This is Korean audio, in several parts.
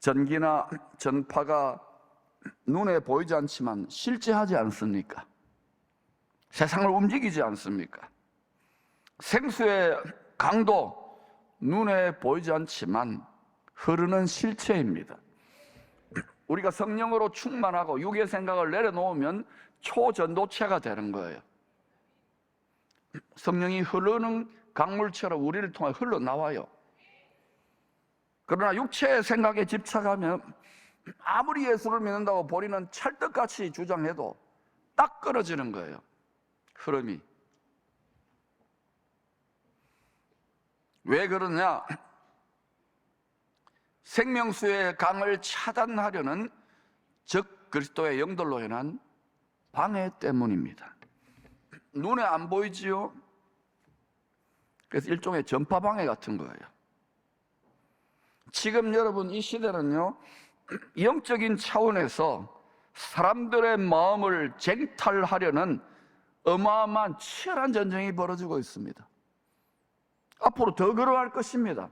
전기나 전파가 눈에 보이지 않지만 실제하지 않습니까? 세상을 움직이지 않습니까? 생수의 강도 눈에 보이지 않지만 흐르는 실체입니다. 우리가 성령으로 충만하고 육의 생각을 내려놓으면 초전도체가 되는 거예요. 성령이 흐르는 강물처럼 우리를 통해 흘러나와요. 그러나 육체의 생각에 집착하면 아무리 예수를 믿는다고 본인은 찰떡같이 주장해도 딱 끊어지는 거예요, 흐름이. 왜 그러냐? 생명수의 강을 차단하려는 적 그리스도의 영들로 인한 방해 때문입니다. 눈에 안 보이지요? 그래서 일종의 전파 방해 같은 거예요. 지금 여러분 이 시대는요, 영적인 차원에서 사람들의 마음을 쟁탈하려는 어마어마한 치열한 전쟁이 벌어지고 있습니다. 앞으로 더 그러할 것입니다.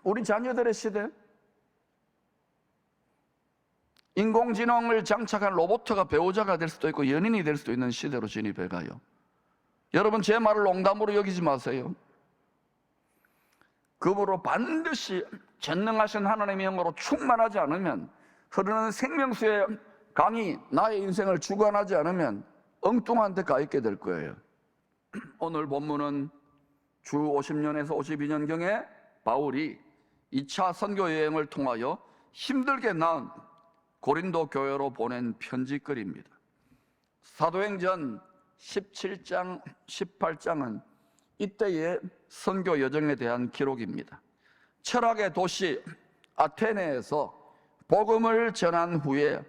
우리 자녀들의 시대, 인공지능을 장착한 로봇가 배우자가 될 수도 있고 연인이 될 수도 있는 시대로 진입해 가요. 여러분, 제 말을 농담으로 여기지 마세요. 그러므로 반드시 전능하신 하나님의 영으로 충만하지 않으면, 흐르는 생명수의 강이 나의 인생을 주관하지 않으면 엉뚱한 데 가 있게 될 거예요. 오늘 본문은 주 50년에서 52년경에 바울이 2차 선교 여행을 통하여 힘들게 낳은 고린도 교회로 보낸 편지글입니다. 사도행전 17장, 18장은 이때의 선교 여정에 대한 기록입니다. 철학의 도시 아테네에서 복음을 전한 후에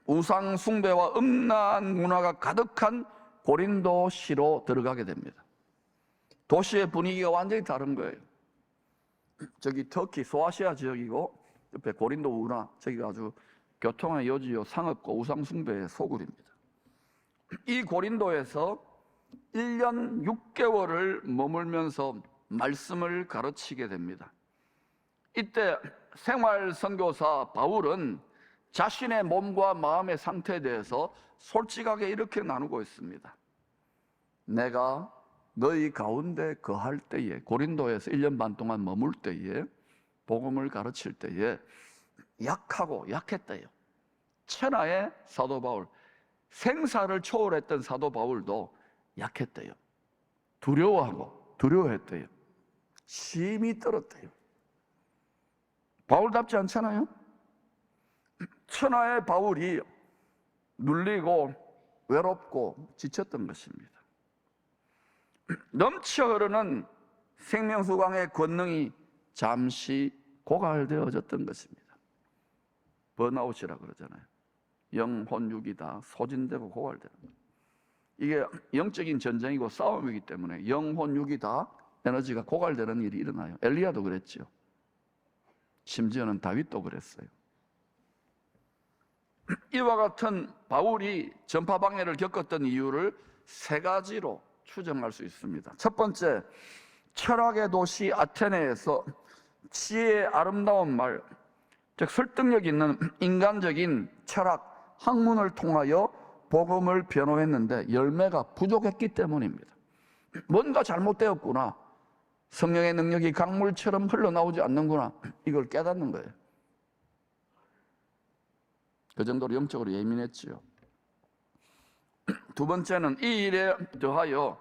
우상 숭배와 음란한 문화가 가득한 고린도시로 들어가게 됩니다. 도시의 분위기가 완전히 다른 거예요. 저기 터키 소아시아 지역이고 옆에 고린도 운하, 저기가 아주 교통의 요지요 상업과 우상 숭배의 소굴입니다. 이 고린도에서 1년 6개월을 머물면서 말씀을 가르치게 됩니다. 이때 생활 선교사 바울은 자신의 몸과 마음의 상태에 대해서 솔직하게 이렇게 나누고 있습니다. 내가 너희 가운데 거할 때에, 고린도에서 1년 반 동안 머물 때에, 복음을 가르칠 때에 약하고 약했대요. 천하의 사도 바울, 생사를 초월했던 사도 바울도 약했대요. 두려워하고 두려워했대요. 심히 떨었대요. 바울답지 않잖아요? 천하의 바울이 눌리고 외롭고 지쳤던 것입니다. 넘쳐 흐르는 생명수강의 권능이 잠시 고갈되어졌던 것입니다. 번아웃이라고 그러잖아요. 영혼육이 다 소진되고 고갈되는 거예요. 이게 영적인 전쟁이고 싸움이기 때문에 영혼육이 다 에너지가 고갈되는 일이 일어나요. 엘리야도 그랬죠. 심지어는 다윗도 그랬어요. 이와 같은 바울이 전파 방해를 겪었던 이유를 세 가지로 추정할 수 있습니다. 첫 번째, 철학의 도시 아테네에서 지혜의 아름다운 말, 즉 설득력 있는 인간적인 철학, 학문을 통하여 복음을 변호했는데 열매가 부족했기 때문입니다. 뭔가 잘못되었구나, 성령의 능력이 강물처럼 흘러나오지 않는구나, 이걸 깨닫는 거예요. 그 정도로 영적으로 예민했지요. 두 번째는 이 일에 더하여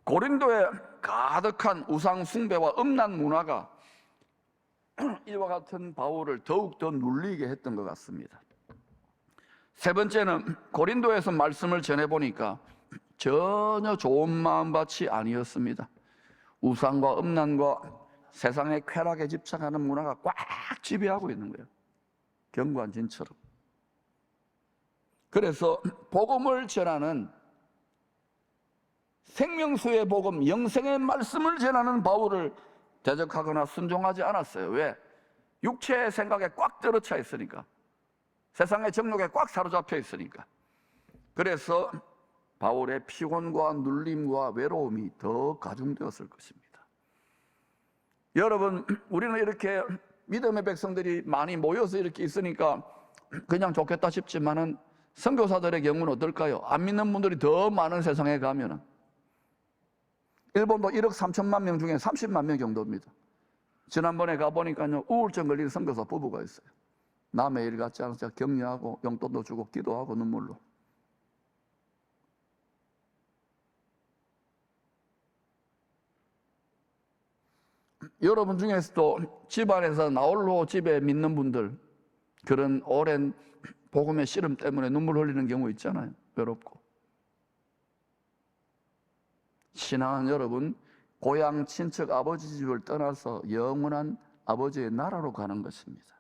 고린도에 가득한 우상 숭배와 음란 문화가 이와 같은 바울을 더욱더 눌리게 했던 것 같습니다. 세 번째는 고린도에서 말씀을 전해보니까 전혀 좋은 마음밭이 아니었습니다. 우상과 음란과 세상의 쾌락에 집착하는 문화가 꽉 지배하고 있는 거예요. 경관진처럼. 그래서 복음을 전하는, 생명수의 복음, 영생의 말씀을 전하는 바울을 대적하거나 순종하지 않았어요. 왜? 육체의 생각에 꽉 들어차 있으니까, 세상의 정욕에 꽉 사로잡혀 있으니까. 그래서 바울의 피곤과 눌림과 외로움이 더 가중되었을 것입니다. 여러분, 우리는 이렇게 믿음의 백성들이 많이 모여서 이렇게 있으니까 그냥 좋겠다 싶지만은 선교사들의 경우는 어떨까요? 안 믿는 분들이 더 많은 세상에 가면은 일본도 1억 3천만 명 중에 30만 명 정도입니다. 지난번에 가보니까요, 우울증 걸린 선교사 부부가 있어요. 남의 일 같지 않아서 격려하고 용돈도 주고 기도하고 눈물로. 여러분 중에서도 집안에서 나홀로 집에 믿는 분들, 그런 오랜 복음의 씨름 때문에 눈물 흘리는 경우 있잖아요. 외롭고. 신앙은 여러분, 고향 친척 아버지 집을 떠나서 영원한 아버지의 나라로 가는 것입니다.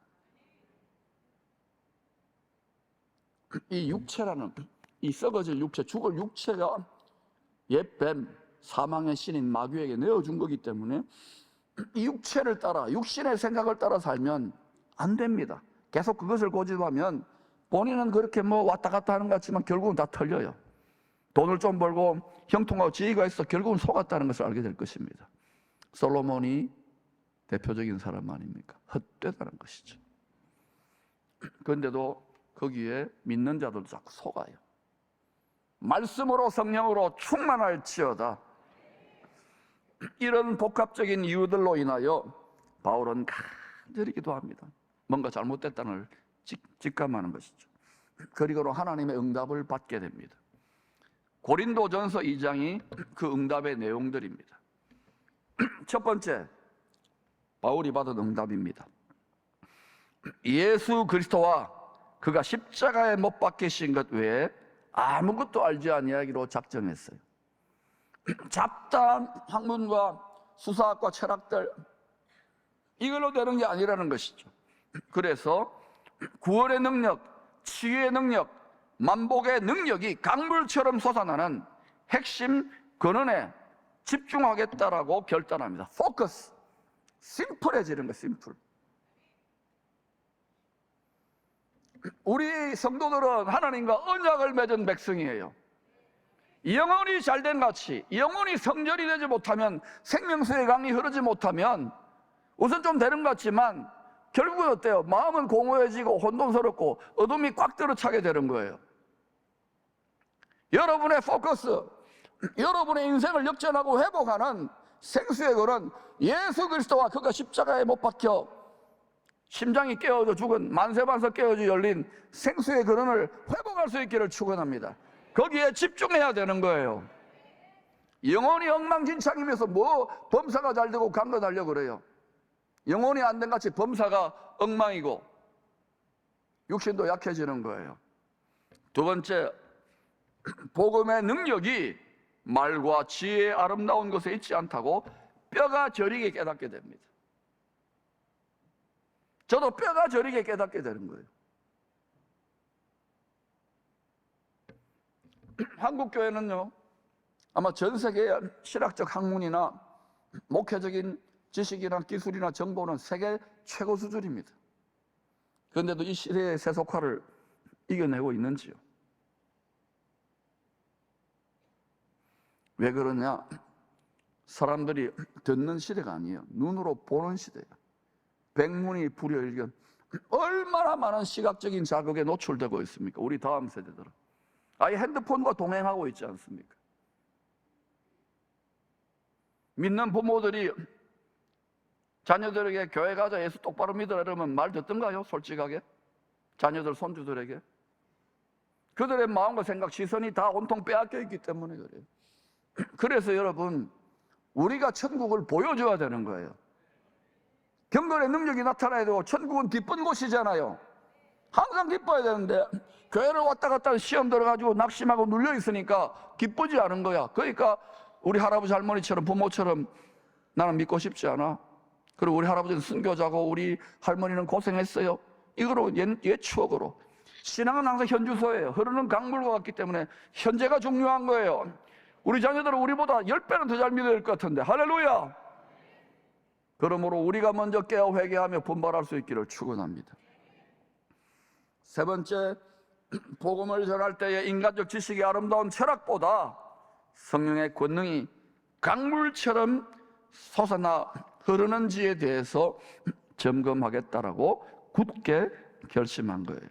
이 육체라는, 이 썩어질 육체, 죽을 육체가 옛뱀, 사망의 신인 마귀에게 내어준 거기 때문에 이 육체를 따라, 육신의 생각을 따라 살면 안 됩니다. 계속 그것을 고집하면 본인은 그렇게 뭐 왔다 갔다 하는 것 같지만 결국은 다 털려요. 돈을 좀 벌고 형통하고 지위가 있어 결국은 속았다는 것을 알게 될 것입니다. 솔로몬이 대표적인 사람 아닙니까? 헛되다는 것이죠. 그런데도 거기에 믿는 자들도 자꾸 속아요. 말씀으로 성령으로 충만할지어다. 이런 복합적인 이유들로 인하여 바울은 간절히 기도합니다. 뭔가 잘못됐다는 걸 직감하는 것이죠. 그리고 하나님의 응답을 받게 됩니다. 고린도전서 2장이 그 응답의 내용들입니다. 첫 번째, 바울이 받은 응답입니다. 예수 그리스도와 그가 십자가에 못 박히신 것 외에 아무것도 알지 아니하기로 작정했어요. 잡다한 학문과 수사학과 철학들, 이걸로 되는 게 아니라는 것이죠. 그래서 구원의 능력, 치유의 능력, 만복의 능력이 강물처럼 솟아나는 핵심 근원에 집중하겠다라고 결단합니다. 포커스, 심플해지는 거, 심플. 우리 성도들은 하나님과 언약을 맺은 백성이에요. 영혼이 잘된 같이, 영혼이 성전이 되지 못하면, 생명수의 강이 흐르지 못하면 우선 좀 되는 것 같지만 결국은 어때요? 마음은 공허해지고 혼돈스럽고 어둠이 꽉 들어차게 되는 거예요. 여러분의 포커스, 여러분의 인생을 역전하고 회복하는 생수의 근원, 예수 그리스도와 그가 십자가에 못 박혀 심장이 깨어져 죽은, 만세반석 깨어져 열린 생수의 근원을 회복할 수 있기를 축원합니다. 거기에 집중해야 되는 거예요. 영혼이 엉망진창이면서 뭐 범사가 잘 되고 강거 달려고 그래요. 영혼이 안 된 같이 범사가 엉망이고 육신도 약해지는 거예요. 두 번째, 복음의 능력이 말과 지혜의 아름다운 것에 있지 않다고 뼈가 저리게 깨닫게 됩니다. 저도 뼈가 저리게 깨닫게 되는 거예요. 한국 교회는요, 아마 전 세계의 신학적 학문이나 목회적인 지식이나 기술이나 정보는 세계 최고 수준입니다. 그런데도 이 시대의 세속화를 이겨내고 있는지요? 왜 그러냐? 사람들이 듣는 시대가 아니에요. 눈으로 보는 시대예요. 백문이 불여일견. 얼마나 많은 시각적인 자극에 노출되고 있습니까? 우리 다음 세대들은 아예 핸드폰과 동행하고 있지 않습니까? 믿는 부모들이 자녀들에게 교회 가자, 예수 똑바로 믿으라 이러면 말 듣던가요? 솔직하게? 자녀들, 손주들에게? 그들의 마음과 생각, 시선이 다 온통 빼앗겨 있기 때문에 그래요. 그래서 여러분, 우리가 천국을 보여줘야 되는 거예요. 경건의 능력이 나타나야 되고, 천국은 기쁜 곳이잖아요. 항상 기뻐야 되는데 교회를 왔다 갔다 하는 시험 들어가지고 낙심하고 눌려 있으니까 기쁘지 않은 거야. 그러니까 우리 할아버지 할머니처럼, 부모처럼 나는 믿고 싶지 않아. 그리고 우리 할아버지는 순교자고 우리 할머니는 고생했어요. 이거로 옛 추억으로. 신앙은 항상 현주소예요. 흐르는 강물과 같기 때문에 현재가 중요한 거예요. 우리 자녀들은 우리보다 10배는 더 잘 믿어야 될 것 같은데, 할렐루야. 그러므로 우리가 먼저 깨어 회개하며 분발할 수 있기를 축원합니다. 세 번째, 복음을 전할 때에 인간적 지식이 아름다운 철학보다 성령의 권능이 강물처럼 솟아나 흐르는지에 대해서 점검하겠다라고 굳게 결심한 거예요.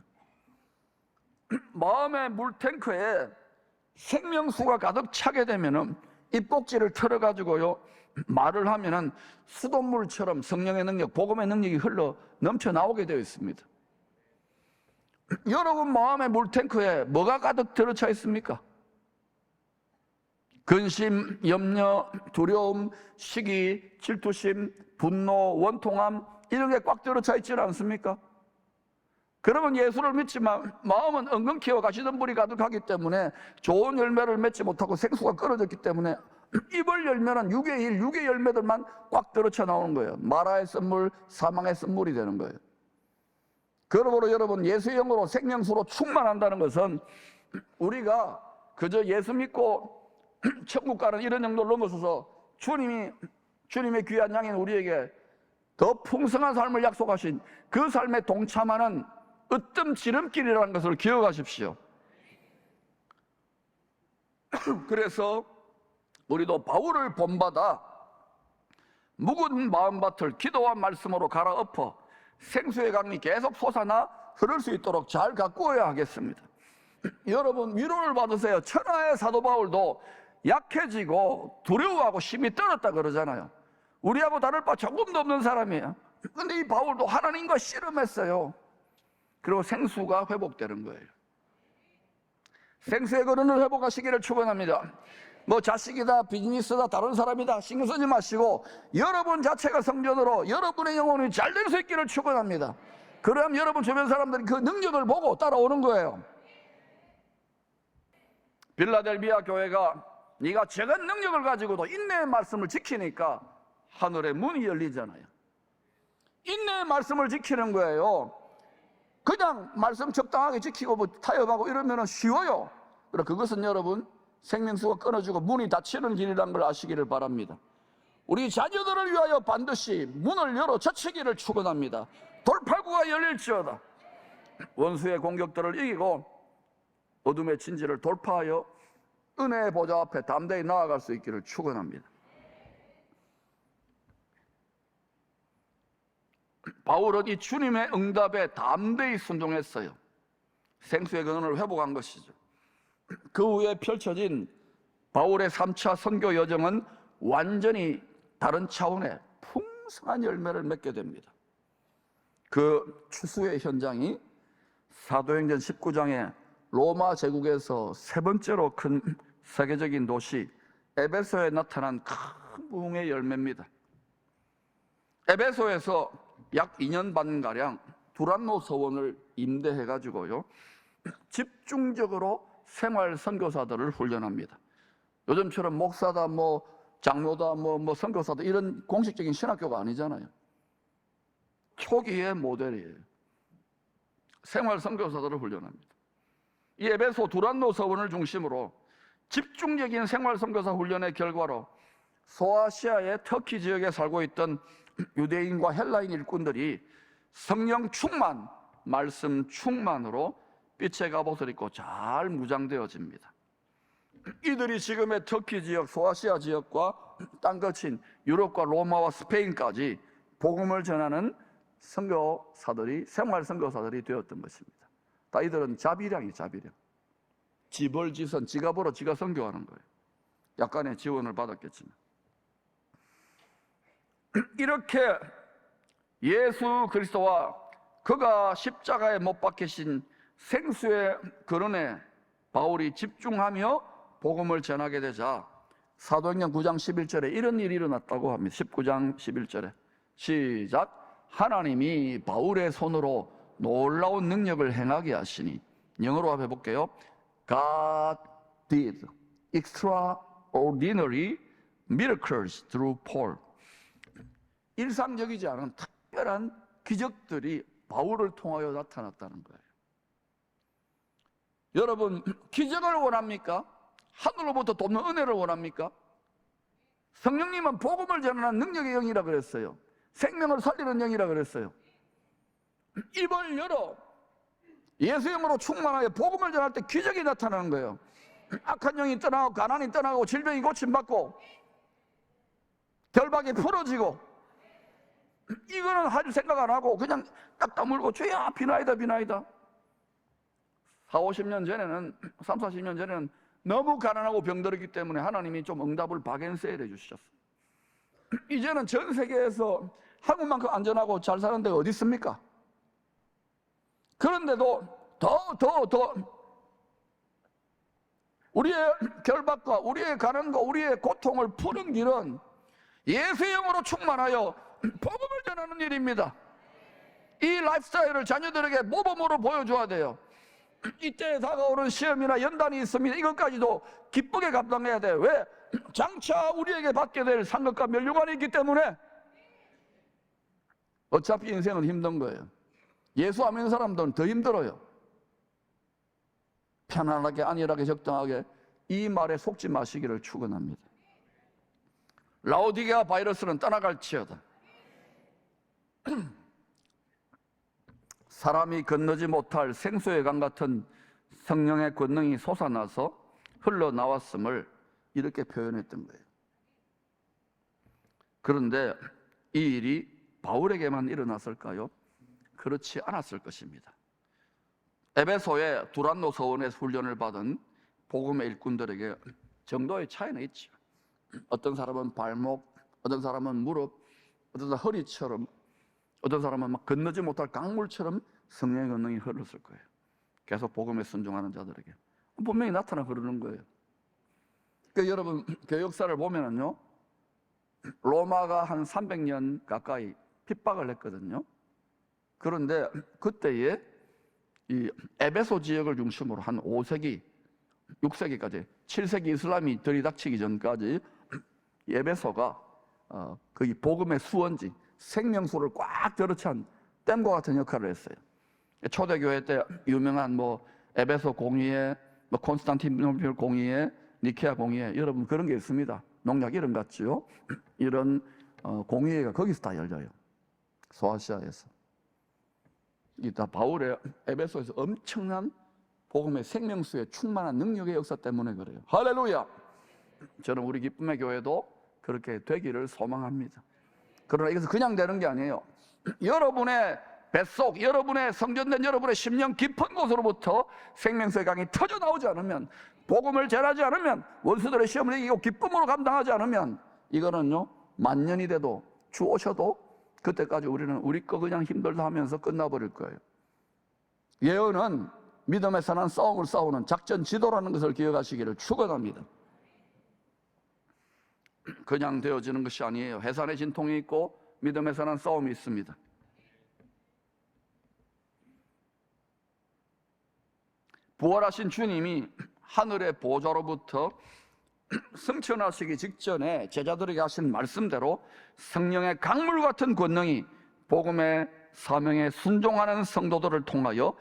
마음의 물탱크에 생명수가 가득 차게 되면은 입꼭지를 털어가지고요 말을 하면은 수돗물처럼 성령의 능력, 복음의 능력이 흘러 넘쳐 나오게 되어 있습니다. 여러분 마음의 물탱크에 뭐가 가득 들어차 있습니까? 근심, 염려, 두려움, 시기, 질투심, 분노, 원통함 이런 게 꽉 들어차 있지 않습니까? 그러면 예수를 믿지만 마음은 엉겅 키워 가시던 불이 가득하기 때문에 좋은 열매를 맺지 못하고 생수가 끊어졌기 때문에 입을 열면은 6의 1, 6의 열매들만 꽉 들어차 나오는 거예요. 마라의 선물, 사망의 선물이 되는 거예요. 그러므로 여러분 예수의 영으로 생명수로 충만한다는 것은 우리가 그저 예수 믿고 천국 가는 이런 정도를 넘어서서 주님의 귀한 양인 우리에게 더 풍성한 삶을 약속하신 그 삶에 동참하는 으뜸 지름길이라는 것을 기억하십시오. 그래서 우리도 바울을 본받아 묵은 마음밭을 기도와 말씀으로 갈아엎어 생수의 강이 계속 솟아나 흐를 수 있도록 잘 가꾸어야 하겠습니다. 여러분 위로를 받으세요. 천하의 사도 바울도 약해지고 두려워하고 힘이 떨었다 그러잖아요. 우리하고 다를 바 조금도 없는 사람이에요. 근데 이 바울도 하나님과 씨름했어요. 그리고 생수가 회복되는 거예요. 생수의 근원을 회복하시기를 축원합니다. 뭐 자식이다, 비즈니스다, 다른 사람이다 신경 쓰지 마시고 여러분 자체가 성전으로 여러분의 영혼이 잘 될 수 있기를 축원합니다. 그럼 여러분 주변 사람들이 그 능력을 보고 따라오는 거예요. 빌라델비아 교회가 네가 적은 능력을 가지고도 인내의 말씀을 지키니까 하늘의 문이 열리잖아요. 인내의 말씀을 지키는 거예요. 그냥 말씀 적당하게 지키고 뭐 타협하고 이러면 쉬워요. 그러나 그것은 여러분 생명수가 끊어지고 문이 닫히는 길이라는 걸 아시기를 바랍니다. 우리 자녀들을 위하여 반드시 문을 열어 젖히기를 축원합니다. 돌팔구가 열릴지어다. 원수의 공격들을 이기고 어둠의 진지를 돌파하여 은혜의 보좌 앞에 담대히 나아갈 수 있기를 축원합니다. 바울은 이 주님의 응답에 담대히 순종했어요. 생수의 근원을 회복한 것이죠. 그 후에 펼쳐진 바울의 3차 선교 여정은 완전히 다른 차원의 풍성한 열매를 맺게 됩니다. 그 추수의 현장이 사도행전 19장에 로마 제국에서 세 번째로 큰 세계적인 도시 에베소에 나타난 큰 부흥의 열매입니다. 에베소에서 약 2년 반가량 두란노 서원을 임대해가지고요 집중적으로 생활 선교사들을 훈련합니다. 요즘처럼 목사다 뭐 장로다 뭐 선교사다 이런 공식적인 신학교가 아니잖아요. 초기의 모델이에요. 생활 선교사들을 훈련합니다. 이 에베소 두란노 서원을 중심으로 집중적인 생활 선교사 훈련의 결과로 소아시아의 터키 지역에 살고 있던 유대인과 헬라인 일꾼들이 성령 충만, 말씀 충만으로 빛의 갑옷을 입고 잘 무장되어집니다. 이들이 지금의 터키 지역, 소아시아 지역과 땅끝인 유럽과 로마와 스페인까지 복음을 전하는 선교사들이, 생활 선교사들이 되었던 것입니다. 다 이들은 자비량이 자비량. 지벌지선, 지가 벌어 지가 선교하는 거예요. 약간의 지원을 받았겠지만. 이렇게 예수 그리스도와 그가 십자가에 못 박히신 생수의 근원에 바울이 집중하며 복음을 전하게 되자 사도행전 9장 11절에 이런 일이 일어났다고 합니다. 19장 11절에 시작. 하나님이 바울의 손으로 놀라운 능력을 행하게 하시니, 영어로 한번 해볼게요. God did extraordinary miracles through Paul. 일상적이지 않은 특별한 기적들이 바울을 통하여 나타났다는 거예요. 여러분, 기적을 원합니까? 하늘로부터 돕는 은혜를 원합니까? 성령님은 복음을 전하는 능력의 영이라 그랬어요. 생명을 살리는 영이라 그랬어요. 입을 열어 예수 영으로 충만하게 복음을 전할 때 기적이 나타나는 거예요. 악한 영이 떠나고 가난이 떠나고 질병이 고침받고 결박이 풀어지고 이거는 할 생각 안 하고 그냥 딱 다물고 주야 비나이다 비나이다. 40-50년 전에는 30-40년 전에는 너무 가난하고 병들었기 때문에 하나님이 좀 응답을 박앤세일 해주셨어요. 이제는 전 세계에서 한국만큼 안전하고 잘 사는 데가 어디 있습니까? 그런데도 더 우리의 결박과 우리의 가난과 우리의 고통을 푸는 길은 예수의 영으로 충만하여 복음을 전하는 일입니다. 이 라이프스타일을 자녀들에게 모범으로 보여줘야 돼요. 이때 다가오는 시험이나 연단이 있습니다. 이것까지도 기쁘게 감당해야 돼요. 왜? 장차 우리에게 받게 될 상급과 멸류관이 있기 때문에. 어차피 인생은 힘든 거예요. 예수 안 믿는 사람들은 더 힘들어요. 편안하게 안일하게 적당하게 이 말에 속지 마시기를 축원합니다. 라오디게아 바이러스는 떠나갈지어다. 사람이 건너지 못할 생수의 강 같은 성령의 권능이 솟아나서 흘러나왔음을 이렇게 표현했던 거예요. 그런데 이 일이 바울에게만 일어났을까요? 그렇지 않았을 것입니다. 에베소의 두란노 서원에서 훈련을 받은 복음의 일꾼들에게 정도의 차이는 있죠. 어떤 사람은 발목, 어떤 사람은 무릎, 어떤 사람은 허리처럼, 어떤 사람은 막 건너지 못할 강물처럼 성령의 권능이 흘렀을 거예요. 계속 복음에 순종하는 자들에게 분명히 나타나 흐르는 거예요. 그러니까 여러분 교회 역사를 보면은요, 로마가 한 300년 가까이 핍박을 했거든요. 그런데 그때에 이 에베소 지역을 중심으로 한 5세기, 6세기까지 7세기 이슬람이 들이닥치기 전까지 에베소가 거의 복음의 수원지, 생명수를 꽉 들어찬 댐과 같은 역할을 했어요. 초대교회 때 유명한 에베소 공의회, 콘스탄티노플 공의회, 니케아 공의회, 여러분 그런 게 있습니다. 농약 이름 같죠? 이런 공의회가 거기서 다 열려요. 소아시아에서. 이 다 바울의 에베소에서 엄청난 복음의 생명수의 충만한 능력의 역사 때문에 그래요. 할렐루야! 저는 우리 기쁨의 교회도 그렇게 되기를 소망합니다. 그러나 이것은 그냥 되는 게 아니에요. 여러분의 뱃속, 여러분의 성전된 여러분의 심령 깊은 곳으로부터 생명수의 강이 터져 나오지 않으면, 복음을 전하지 않으면, 원수들의 시험을 이기고 기쁨으로 감당하지 않으면, 이거는요 만년이 돼도 주 오셔도 그때까지 우리는 우리 거 그냥 힘들다 하면서 끝나버릴 거예요. 예언은 믿음에 관한 싸움을 싸우는 작전 지도라는 것을 기억하시기를 축원합니다. 그냥 되어지는 것이 아니에요. 해산의 진통이 있고 믿음에 관한 싸움이 있습니다. 부활하신 주님이 하늘의 보좌로부터 승천하시기 직전에 제자들에게 하신 말씀대로 성령의 강물 같은 권능이 복음의 사명에 순종하는 성도들을 통하여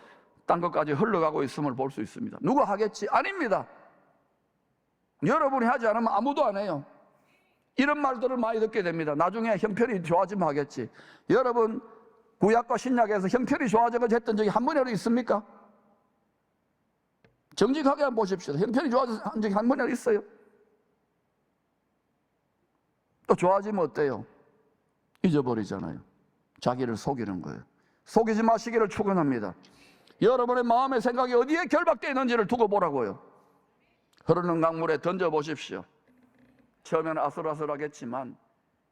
딴 것까지 흘러가고 있음을 볼 수 있습니다. 누가 하겠지? 아닙니다. 여러분이 하지 않으면 아무도 안 해요. 이런 말들을 많이 듣게 됩니다. 나중에 형편이 좋아지면 하겠지. 여러분 구약과 신약에서 형편이 좋아져서 했던 적이 한 번이라도 있습니까? 정직하게 한번 보십시오. 형편이 좋아져서 한 적이 한 번이라도 있어요? 또 좋아지면 어때요? 잊어버리잖아요. 자기를 속이는 거예요. 속이지 마시기를 축원합니다. 여러분의 마음의 생각이 어디에 결박되어 있는지를 두고 보라고요. 흐르는 강물에 던져보십시오. 처음에는 아슬아슬하겠지만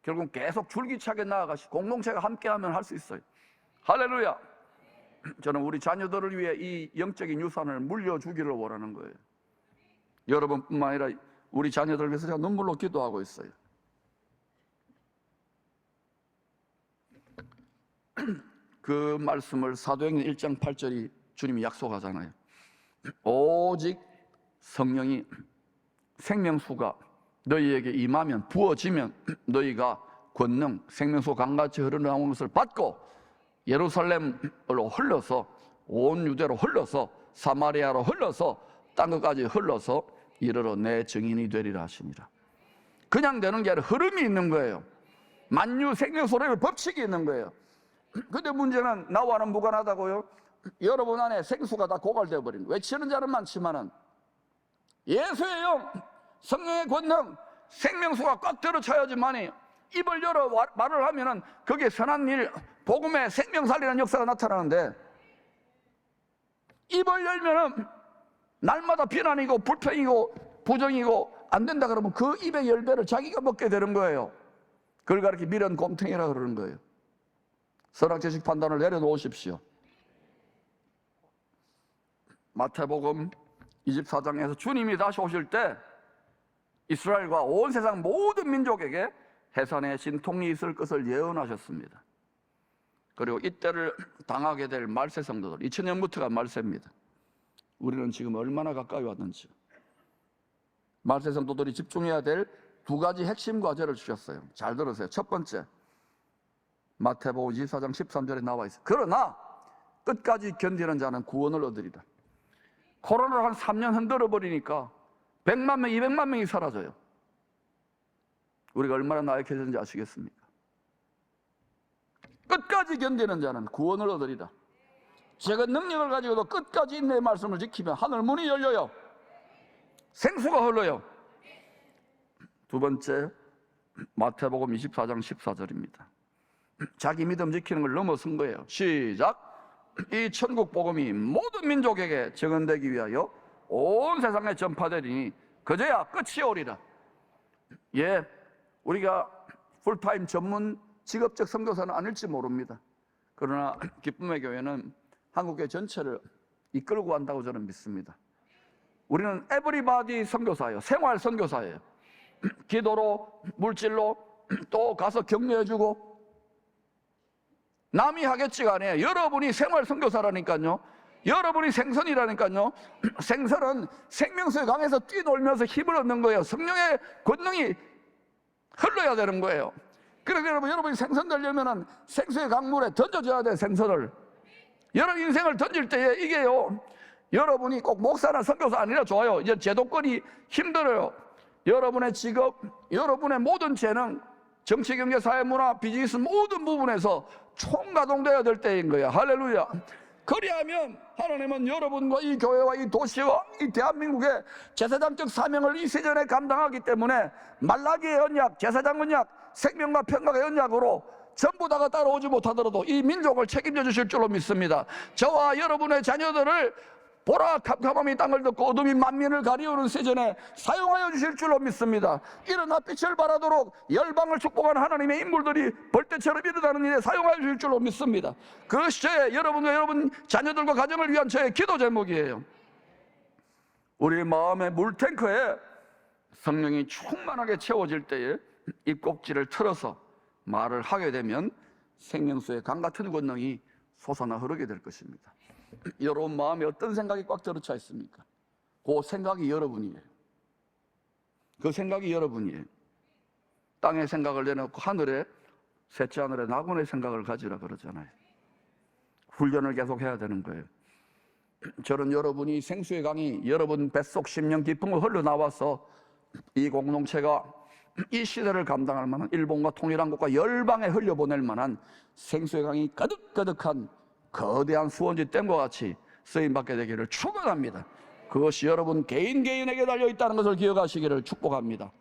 결국 계속 줄기차게 나아가시 공동체가 함께하면 할 수 있어요. 할렐루야. 저는 우리 자녀들을 위해 이 영적인 유산을 물려주기를 원하는 거예요. 여러분뿐만 아니라 우리 자녀들을 위해서 제가 눈물로 기도하고 있어요. 그 말씀을 사도행전 1장 8절이 주님이 약속하잖아요. 오직 성령이 생명수가 너희에게 임하면, 부어지면 너희가 권능, 생명수 강같이 흐르는 것을 받고 예루살렘으로 흘러서 온 유대로 흘러서 사마리아로 흘러서 딴 것까지 흘러서 이르러 내 증인이 되리라 하시니라. 그냥 되는 게 아니라 흐름이 있는 거예요. 만유 생명수의 법칙이 있는 거예요. 근데 문제는 나와는 무관하다고요. 여러분 안에 생수가 다 고갈되어 버린 거예요. 외치는 자는 많지만은 예수의 영, 성령의 권능, 생명수가 꽉 들어차야지만이 입을 열어 말을 하면은 거기에 선한 일, 복음의 생명 살리는 역사가 나타나는데, 입을 열면은 날마다 비난이고 불평이고 부정이고 안 된다 그러면 그 입의 열매를 자기가 먹게 되는 거예요. 그걸 가르쳐 미련 곰탱이라 그러는 거예요. 선악지식 판단을 내려놓으십시오. 마태복음 24장에서 주님이 다시 오실 때 이스라엘과 온 세상 모든 민족에게 해산의 진통이 있을 것을 예언하셨습니다. 그리고 이때를 당하게 될 말세 성도들, 2000년부터가 말세입니다. 우리는 지금 얼마나 가까이 왔는지. 말세 성도들이 집중해야 될 두 가지 핵심 과제를 주셨어요. 잘 들으세요. 첫 번째, 마태복음 24장 13절에 나와 있어요. 그러나 끝까지 견디는 자는 구원을 얻으리라. 코로나를 한 3년 흔들어 버리니까 100만 명, 200만 명이 사라져요. 우리가 얼마나 나약해졌는지 아시겠습니까? 끝까지 견디는 자는 구원을 얻으리라. 제가 능력을 가지고도 끝까지 인내의 말씀을 지키면 하늘 문이 열려요. 생수가 흘러요. 두 번째, 마태복음 24장 14절입니다. 자기 믿음 지키는 걸 넘어선 거예요. 시작! 이 천국 복음이 모든 민족에게 증언되기 위하여 온 세상에 전파되리니 그제야 끝이 오리라. 예, 우리가 풀타임 전문 직업적 선교사는 아닐지 모릅니다. 그러나 기쁨의 교회는 한국교회 전체를 이끌고 간다고 저는 믿습니다. 우리는 에브리바디 선교사예요. 생활 선교사예요. 기도로, 물질로, 또 가서 격려해주고, 남이 하겠지가 아니에요. 여러분이 생활 선교사라니까요. 여러분이 생선이라니까요. 생선은 생명수의 강에서 뛰놀면서 힘을 얻는 거예요. 성령의 권능이 흘러야 되는 거예요. 그래서 여러분이 생선 되려면 생수의 강물에 던져줘야 돼요. 생선을. 여러분 인생을 던질 때에 이게요, 여러분이 꼭 목사나 선교사 아니라 좋아요. 이제 제도권이 힘들어요. 여러분의 직업, 여러분의 모든 재능, 정치, 경제, 사회, 문화, 비즈니스 모든 부분에서 총가동되어야 될 때인 거야. 할렐루야. 그리하면 하나님은 여러분과 이 교회와 이 도시와 이 대한민국의 제사장적 사명을 이 세전에 감당하기 때문에 말라기의 언약, 제사장 언약, 생명과 평강의 언약으로 전부 다가 따라오지 못하더라도 이 민족을 책임져 주실 줄로 믿습니다. 저와 여러분의 자녀들을 보라 캄캄함이 땅을 덮고 어둠이 만민을 가리우는 세전에 사용하여 주실 줄로 믿습니다. 일어나 빛을 발하도록 열방을 축복하는 하나님의 인물들이 벌떼처럼 일어나는 일에 사용하여 주실 줄로 믿습니다. 그것이 저의 여러분과 여러분 자녀들과 가정을 위한 저의 기도 제목이에요. 우리 마음의 물탱크에 성령이 충만하게 채워질 때에 입꼭지를 틀어서 말을 하게 되면 생명수의 강 같은 권능이 솟아나 흐르게 될 것입니다. 여러분 마음에 어떤 생각이 꽉 들어차 있습니까? 그 생각이 여러분이에요. 그 생각이 여러분이에요. 땅의 생각을 내놓고 하늘에, 셋째 하늘에 낙원의 생각을 가지라 그러잖아요. 훈련을 계속 해야 되는 거예요. 저는 여러분이 생수의 강이 여러분 뱃속 심령 깊은 거 흘러나와서 이 공동체가 이 시대를 감당할 만한 일본과 통일한 곳과 열방에 흘려보낼 만한 생수의 강이 가득가득한 거대한 수원지 댐과 같이 쓰임받게 되기를 축원합니다. 그것이 여러분 개인에게 달려있다는 것을 기억하시기를 축복합니다.